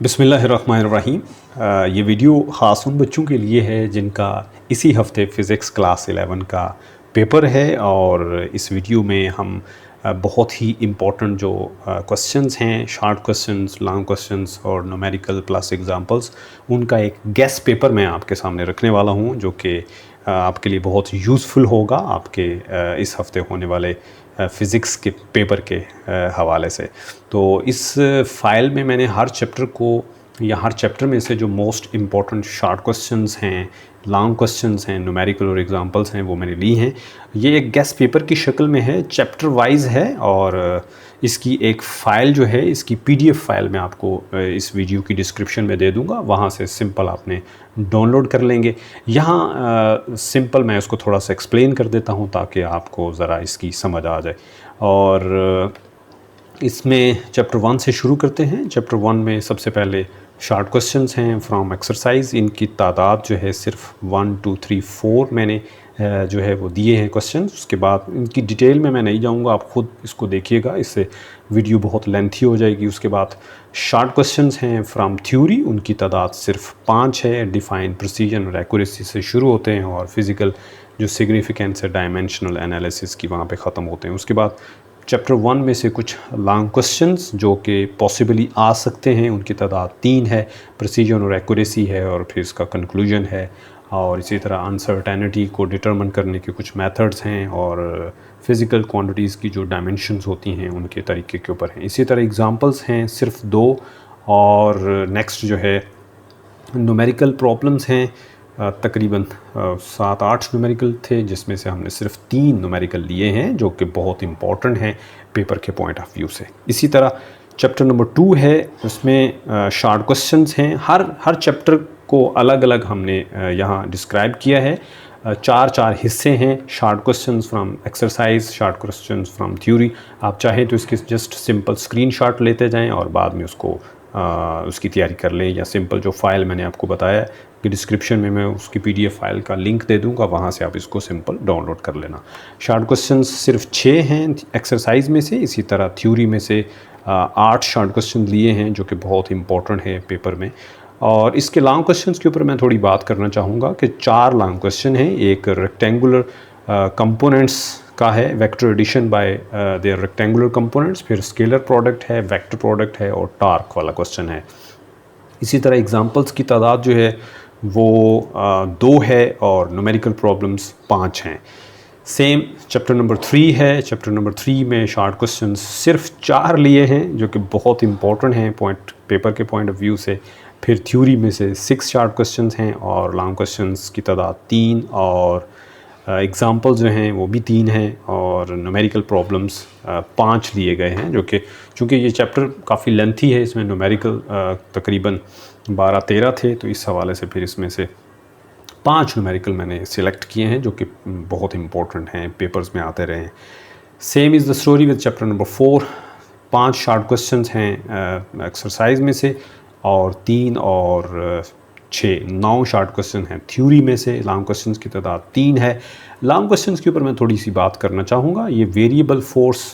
बिस्मिल्लाहिर्रहमानिर्रहीम। ये वीडियो ख़ास उन बच्चों के लिए है जिनका इसी हफ्ते फ़िज़िक्स क्लास 11 का पेपर है और इस वीडियो में हम बहुत ही इम्पोर्टेंट जो क्वेश्चंस हैं, शॉर्ट क्वेश्चंस, लॉन्ग क्वेश्चंस और न्यूमेरिकल प्लस एग्जांपल्स, उनका एक गेस्ट पेपर मैं आपके सामने रखने वाला हूं जो कि आपके लिए बहुत यूज़फुल होगा आपके इस हफ्ते होने वाले फ़िज़िक्स के पेपर के हवाले से। तो इस फ़ाइल में मैंने हर चैप्टर को या हर चैप्टर में से जो मोस्ट इम्पॉर्टेंट शॉर्ट क्वेश्चंस हैं, लॉन्ग क्वेश्चंस हैं, न्यूमेरिकल और एग्जांपल्स हैं, वो मैंने ली हैं। ये एक गेस्ट पेपर की शक्ल में है, चैप्टर वाइज है और इसकी एक फ़ाइल जो है, इसकी पीडीएफ फाइल मैं आपको इस वीडियो की डिस्क्रिप्शन में दे दूंगा, वहाँ से सिंपल आपने डाउनलोड कर लेंगे। यहाँ सिंपल मैं इसको थोड़ा सा एक्सप्लेन कर देता हूँ ताकि आपको ज़रा इसकी समझ आ जाए। और इसमें चैप्टर 1 से शुरू करते हैं। चैप्टर 1 में सबसे पहले शॉर्ट क्वेश्चंस हैं फ्रॉम एक्सरसाइज। इनकी तादाद जो है सिर्फ 1 2 3 4 मैंने जो है वो दिए हैं क्वेश्चंस। उसके बाद इनकी डिटेल में मैं नहीं जाऊंगा, आप ख़ुद इसको देखिएगा, इससे वीडियो बहुत लेंथी हो जाएगी। उसके बाद शॉर्ट क्वेश्चंस हैं फ्रॉम थ्योरी, उनकी तादाद सिर्फ 5 है। डिफाइन, प्रिसीजन और एक्यूरेसी से शुरू होते हैं और फिज़िकल जो सिग्निफिकेंस है, डायमेंशनल एनालिसिस की वहाँ पे ख़त्म होते हैं। उसके बाद चैप्टर 1 में से कुछ लॉन्ग क्वेश्चंस जो कि पॉसिबली आ सकते हैं, उनकी तादाद 3 है। प्रिसीजन और एक्यूरेसी है और फिर इसका कंक्लूजन है और इसी तरह अनसर्टेनिटी को डिटरमिन करने के कुछ मेथड्स हैं और फिज़िकल क्वांटिटीज़ की जो डायमेंशंस होती हैं उनके तरीके के ऊपर हैं। इसी तरह एग्जांपल्स हैं सिर्फ 2 और नेक्स्ट जो है न्यूमेरिकल प्रॉब्लम्स हैं। तकरीबन 7-8 न्यूमेरिकल थे जिसमें से हमने सिर्फ 3 न्यूमेरिकल लिए हैं जो कि बहुत इंपॉर्टेंट हैं पेपर के पॉइंट ऑफ व्यू से। इसी तरह चैप्टर नंबर 2 है, उसमें शॉर्ट क्वेश्चंस हैं। हर चैप्टर को अलग अलग हमने यहाँ डिस्क्राइब किया है। 4 हिस्से हैं। Short questions from exercise, short questions from theory. आप चाहें तो इसकी जस्ट सिंपल स्क्रीनशॉट लेते जाएं और बाद में उसको उसकी तैयारी कर लें, या सिंपल जो फ़ाइल मैंने आपको बताया कि डिस्क्रिप्शन में मैं उसकी पीडीएफ फाइल का लिंक दे दूंगा, वहाँ से आप इसको सिंपल डाउनलोड कर लेना। शॉर्ट क्वेश्चंस सिर्फ 6 हैं एक्सरसाइज में से। इसी तरह थ्योरी में से 8 शॉर्ट क्वेश्चन लिए हैं जो कि बहुत इंपॉर्टेंट है पेपर में। और इसके लॉन्ग क्वेश्चंस के ऊपर मैं थोड़ी बात करना चाहूँगा कि 4 लॉन्ग क्वेश्चन हैं। एक रेक्टेंगुलर कंपोनेंट्स का है, vector addition by their rectangular components, फिर स्केलर प्रोडक्ट है, वेक्टर प्रोडक्ट है और टार्क वाला क्वेश्चन है। इसी तरह एग्जांपल्स की तादाद जो है वो 2 है और न्यूमेरिकल प्रॉब्लम्स 5 हैं। सेम चैप्टर नंबर 3 है। चैप्टर नंबर 3 में शॉर्ट क्वेश्चंस सिर्फ 4 लिए हैं जो कि बहुत इंपॉर्टेंट हैं पेपर के पॉइंट ऑफ व्यू से। फिर थ्योरी में से 6 शॉर्ट क्वेश्चंस हैं और लॉन्ग क्वेश्चंस की तादाद 3 और एग्ज़ाम्पल्स जो हैं वो भी 3 हैं और न्यूमेरिकल प्रॉब्लम्स 5 लिए गए हैं, जो कि चूँकि ये चैप्टर काफ़ी लेंथी है, इसमें न्यूमेरिकल तकरीबन 12-13 थे, तो इस हवाले से फिर इसमें से 5 न्यूमेरिकल मैंने सिलेक्ट किए हैं जो कि बहुत इंपॉर्टेंट हैं, पेपर्स में आते रहे हैं। Same is the story with chapter number 4। 5 short questions हैं एक्सरसाइज में से और 3 और 9 शॉर्ट क्वेश्चन हैं थ्योरी में से। लॉन्ग क्वेश्चंस की तादाद 3 है। लॉन्ग क्वेश्चंस के ऊपर मैं थोड़ी सी बात करना चाहूँगा। ये वेरिएबल फोर्स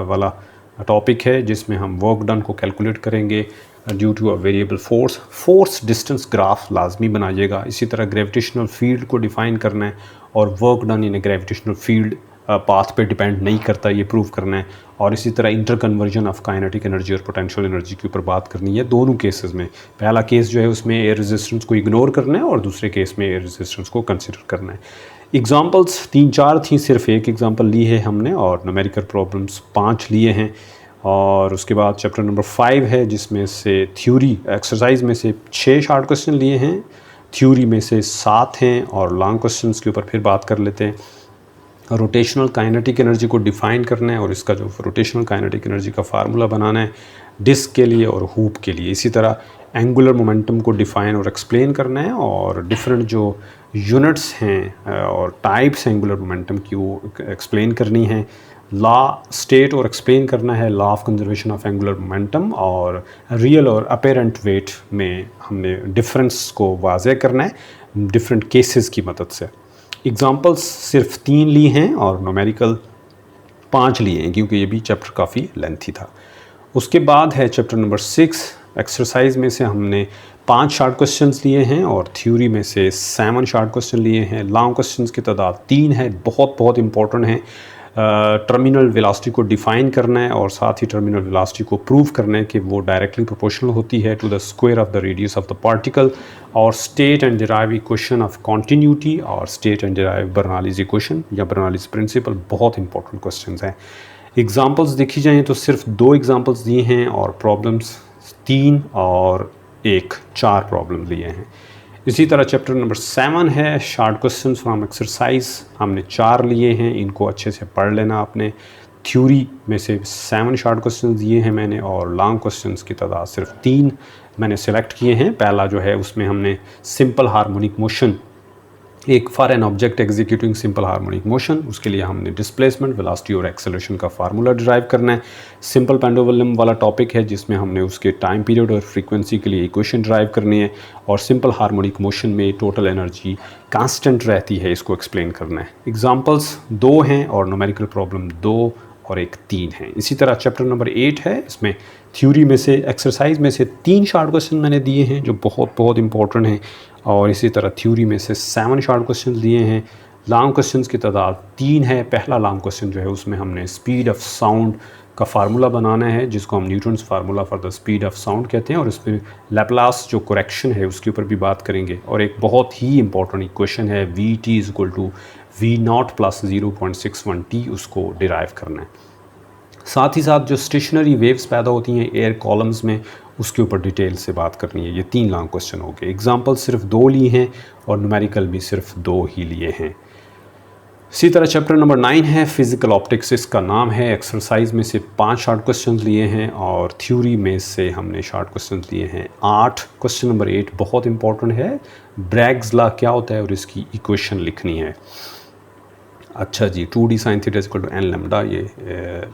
वाला टॉपिक है जिसमें हम वर्क डन को कैलकुलेट करेंगे due to a variable force distance graph लाजमी बनाइएगा। इसी तरह ग्रेविटेशनल फील्ड को डिफ़ाइन करना है और work done in A gravitational field path पे डिपेंड नहीं करता, ये प्रूव करना है। और इसी तरह inter conversion of kinetic energy और पोटेंशियल एनर्जी के ऊपर बात करनी है दोनों केसेस में। पहला केस जो है उसमें एयर रेजिस्टेंस को इग्नोर करना है और दूसरे केस में एयर रेजिस्टेंस को कंसिडर करना है। एग्जांपल्स 3-4 थी, सिर्फ एक एग्जांपल ली है हमने और न्यूमेरिकल प्रॉब्लम्स 5 लिए हैं। और उसके बाद चैप्टर नंबर 5 है जिसमें से थ्योरी एक्सरसाइज में से 6 शॉर्ट क्वेश्चन लिए हैं, थ्योरी में से 7 हैं और लॉन्ग क्वेश्चंस के ऊपर फिर बात कर लेते हैं। रोटेशनल काइनेटिक एनर्जी को डिफ़ाइन करना है और इसका जो रोटेशनल काइनेटिक एनर्जी का फार्मूला बनाना है डिस्क के लिए और हूप के लिए। इसी तरह एंगुलर मोमेंटम को डिफ़ाइन और एक्सप्लेन करना है और डिफरेंट जो यूनिट्स हैं और टाइप्स एंगुलर मोमेंटम की वो एक्सप्लेन करनी है। लॉ स्टेट और एक्सप्लेन करना है, law of conservation of angular momentum, और रियल और अपेरेंट वेट में हमने डिफरेंस को वाज़े करना है डिफरेंट केसेस की मदद से। एग्जांपल्स सिर्फ 3 ली हैं और न्यूमेरिकल 5 लिए हैं क्योंकि ये भी चैप्टर काफ़ी लेंथी था। उसके बाद है चैप्टर नंबर 6 एक्सरसाइज में से हमने 5 शॉर्ट क्वेश्चंस लिए हैं और थ्योरी में से 7 शॉर्ट क्वेश्चन लिए हैं। लॉन्ग क्वेश्चंस की तादाद 3 है, बहुत बहुत इंपॉर्टेंट है। टर्मिनल वेलोसिटी को डिफ़ाइन करना है और साथ ही टर्मिनल वेलोसिटी को प्रूव करना है कि वो डायरेक्टली प्रोपोर्शनल होती है to the square of the radius of the particle, और state and derive equation of continuity और state and derive Bernoulli's equation या बर्नौलीज़ प्रिंसिपल बहुत इंपॉर्टेंट क्वेश्चंस हैं। एग्जांपल्स देखी जाएँ तो सिर्फ 2 एग्जांपल्स दिए हैं और प्रॉब्लम्स 3 और 1 4 प्रॉब्लम लिए हैं। इसी तरह चैप्टर नंबर 7 है शॉर्ट क्वेश्चंस फ्रॉम एक्सरसाइज, हमने 4 लिए हैं, इनको अच्छे से पढ़ लेना आपने। थ्योरी में से 7 शॉर्ट क्वेश्चंस दिए हैं मैंने और लॉन्ग क्वेश्चंस की तादाद सिर्फ 3 मैंने सेलेक्ट किए हैं। पहला जो है उसमें हमने सिंपल हार्मोनिक मोशन, एक for an object executing simple harmonic motion, उसके लिए हमने डिस्प्लेसमेंट, वेलोसिटी और एक्सेलरेशन का फार्मूला डिराइव करना है। सिंपल पेंडुलम वाला टॉपिक है जिसमें हमने उसके टाइम पीरियड और फ्रीक्वेंसी के लिए इक्वेशन डिराइव करनी है, और सिंपल हार्मोनिक मोशन में टोटल एनर्जी कांस्टेंट रहती है, इसको एक्सप्लेन करना है। एग्जांपल्स 2 हैं और न्यूमेरिकल प्रॉब्लम 2 और एक 3 है। इसी तरह चैप्टर नंबर 8 है, इसमें थ्योरी में से एक्सरसाइज में से 3 शॉर्ट क्वेश्चन मैंने दिए हैं जो बहुत बहुत इंपॉर्टेंट हैं, और इसी तरह थ्योरी में से 7 शॉर्ट क्वेश्चन दिए हैं। लॉन्ग क्वेश्चंस की तादाद 3 है। पहला लॉन्ग क्वेश्चन जो है उसमें हमने स्पीड ऑफ साउंड का फार्मूला बनाना है जिसको हम Newton's formula for the speed of sound कहते हैं, और इसमें लैप्लास जो करेक्शन है उसके ऊपर भी बात करेंगे। और एक बहुत ही इंपॉर्टेंट इक्वेशन है Vt = V0 + 0.61t, उसको डिराइव करना है। साथ ही साथ जो स्टेशनरी वेव्स पैदा होती हैं एयर कॉलम्स में, उसके ऊपर डिटेल से बात करनी है। ये 3 लॉन्ग क्वेश्चन हो गए। एग्जाम्पल सिर्फ 2 लिए हैं और न्यूमेरिकल भी सिर्फ 2 ही लिए हैं। इसी तरह चैप्टर नंबर 9 है फिजिकल ऑप्टिक्स, इसका नाम है। एक्सरसाइज में से 5 शॉर्ट क्वेश्चन लिए हैं और थ्योरी में से हमने शॉर्ट क्वेश्चन लिए हैं 8। क्वेश्चन नंबर 8 बहुत इंपॉर्टेंट है, ब्रैग्स लॉ क्या होता है और इसकी इक्वेशन लिखनी है। अच्छा जी, 2d sin θ = n लैम्डा, ये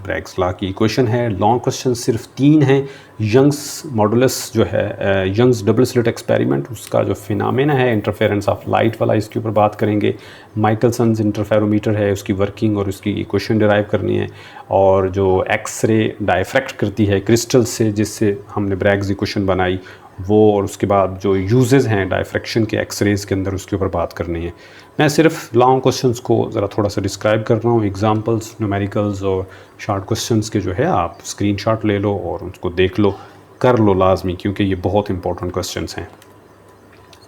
ब्रैग्स लॉ की इक्वेशन है। लॉन्ग क्वेश्चन सिर्फ 3 हैं। यंग्स मॉडुलस जो है, यंग्स डबल स्लिट एक्सपेरिमेंट, उसका जो फिनोमेना है इंटरफेरेंस ऑफ लाइट वाला, इसके ऊपर बात करेंगे। माइकलसन्स इंटरफेरोमीटर है, उसकी वर्किंग और उसकी इक्वेशन डिराइव करनी है। और जो एक्स-रे डायफ्रैक्ट करती है क्रिस्टल से, जिससे हमने ब्रैग्स इक्वेशन बनाई, वो, और उसके बाद जो यूजेस हैं डायफ्रैक्शन के एक्स-रेज़ के अंदर, उसके ऊपर बात करनी है। मैं सिर्फ लॉन्ग क्वेश्चंस को ज़रा थोड़ा सा डिस्क्राइब कर रहा हूँ। एग्जांपल्स, न्यूमेरिकल्स और शॉर्ट क्वेश्चंस के जो है आप स्क्रीनशॉट ले लो और उसको देख लो, कर लो लाजमी, क्योंकि ये बहुत इंपॉर्टेंट क्वेश्चंस हैं।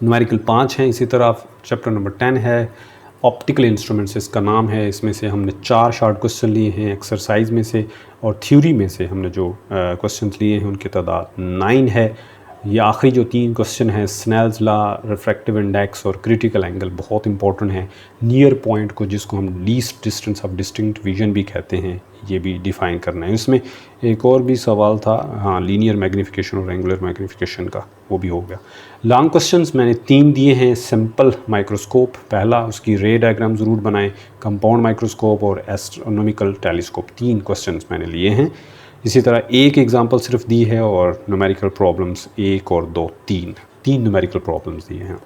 न्यूमेरिकल 5 हैं। इसी तरह चैप्टर नंबर 10 है ऑप्टिकल इंस्ट्रूमेंट्स, इसका नाम है। इसमें से हमने 4 शॉर्ट क्वेश्चन लिए हैं एक्सरसाइज में से, और थ्योरी में से हमने जो क्वेश्चन लिए हैं उनकी तादाद 9 है। ये आखिरी जो 3 क्वेश्चन हैं, स्नेल्स लॉ, रिफ्रैक्टिव इंडेक्स और क्रिटिकल एंगल, बहुत इंपॉर्टेंट है। नियर पॉइंट को, जिसको हम least distance of distinct vision भी कहते हैं, ये भी डिफ़ाइन करना है। इसमें एक और भी सवाल था, हाँ, लीनियर मैग्नीफिकेशन और एंगुलर मैग्नीफिकेशन का, वो भी हो गया। लॉन्ग क्वेश्चंस मैंने 3 दिए हैं। सिंपल माइक्रोस्कोप पहला, उसकी रे डायग्राम ज़रूर बनाएं। कंपाउंड माइक्रोस्कोप और एस्ट्रोनॉमिकल टेलीस्कोप, 3 क्वेश्चंस मैंने लिए हैं। इसी तरह एक एग्जांपल सिर्फ दी है और न्यूमेरिकल प्रॉब्लम्स 1 और 2, 3 न्यूमेरिकल प्रॉब्लम्स दिए हैं।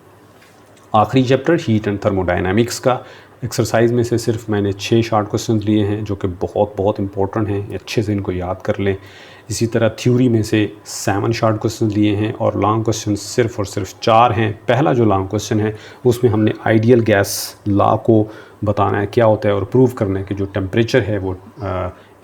आखिरी चैप्टर हीट एंड थर्मोडायनामिक्स का, एक्सरसाइज में से सिर्फ मैंने 6 शॉर्ट क्वेश्चन लिए हैं जो कि बहुत बहुत इंपॉर्टेंट हैं, अच्छे से इनको याद कर लें। इसी तरह थ्योरी में से 7 शॉर्ट क्वेश्चन लिए हैं और लॉन्ग क्वेश्चन सिर्फ और सिर्फ 4 हैं। पहला जो लॉन्ग क्वेश्चन है उसमें हमने आइडियल गैस लॉ को बताना है क्या होता है और प्रूव करना है कि जो टेम्परेचर है वो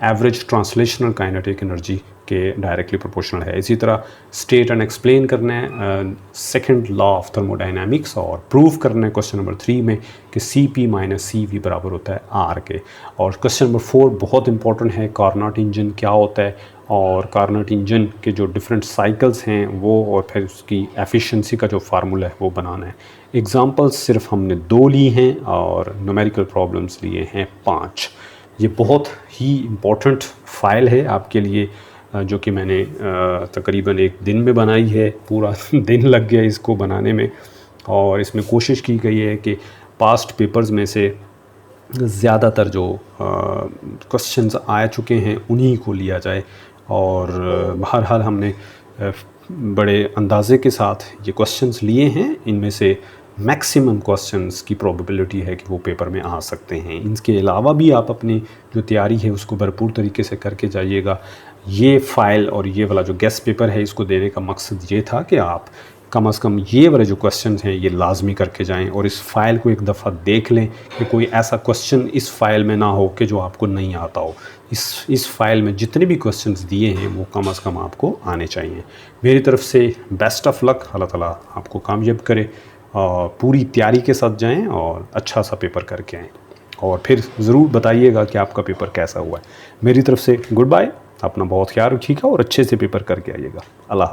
एवरेज ट्रांसलेशनल काइनेटिक एनर्जी के डायरेक्टली प्रोपोर्शनल है। इसी तरह स्टेट एंड एक्सप्लेन करना है सेकंड लॉ ऑफ थर्मोडायनामिक्स, और प्रूव करना है क्वेश्चन नंबर 3 में कि CP - CV बराबर होता है R के। और क्वेश्चन नंबर 4 बहुत इंपॉर्टेंट है, कार्नोट इंजन क्या होता है और कार्नोट इंजन के जो डिफरेंट साइकिल्स हैं वो, और फिर उसकी एफिशिएंसी का जो फार्मूला है वो बनाना है। एग्जांपल्स सिर्फ हमने 2 ली हैं और न्यूमेरिकल प्रॉब्लम्स लिए हैं 5। ये बहुत ही इम्पोर्टेंट फ़ाइल है आपके लिए, जो कि मैंने तकरीबन 1 दिन में बनाई है। पूरा दिन लग गया इसको बनाने में, और इसमें कोशिश की गई है कि पास्ट पेपर्स में से ज़्यादातर जो क्वेश्चंस आ चुके हैं उन्हीं को लिया जाए। और बहरहाल हमने बड़े अंदाजे के साथ ये क्वेश्चंस लिए हैं। इनमें से मैक्सिमम क्वेश्चंस की प्रोबेबिलिटी है कि वो पेपर में आ सकते हैं। इनके अलावा भी आप अपनी जो तैयारी है उसको भरपूर तरीके से करके जाइएगा। ये फ़ाइल और ये वाला जो गेस्ट पेपर है इसको देने का मकसद ये था कि आप कम से कम ये वाले जो क्वेश्चन हैं ये लाजमी करके जाएं और इस फ़ाइल को एक दफ़ा देख लें कि कोई ऐसा क्वेश्चन इस फ़ाइल में ना हो कि जो आपको नहीं आता हो। इस फ़ाइल में जितने भी क्वेश्चंस दिए हैं वो कम से कम आपको आने चाहिए। मेरी तरफ से बेस्ट ऑफ लक, अल्लाह ताला आपको कामयाब करे और पूरी तैयारी के साथ जाएँ और अच्छा सा पेपर करके आएँ और फिर ज़रूर बताइएगा कि आपका पेपर कैसा हुआ है। मेरी तरफ से गुड बाय, अपना बहुत ख्याल रखिएगा और अच्छे से पेपर करके आइएगा। अल्लाह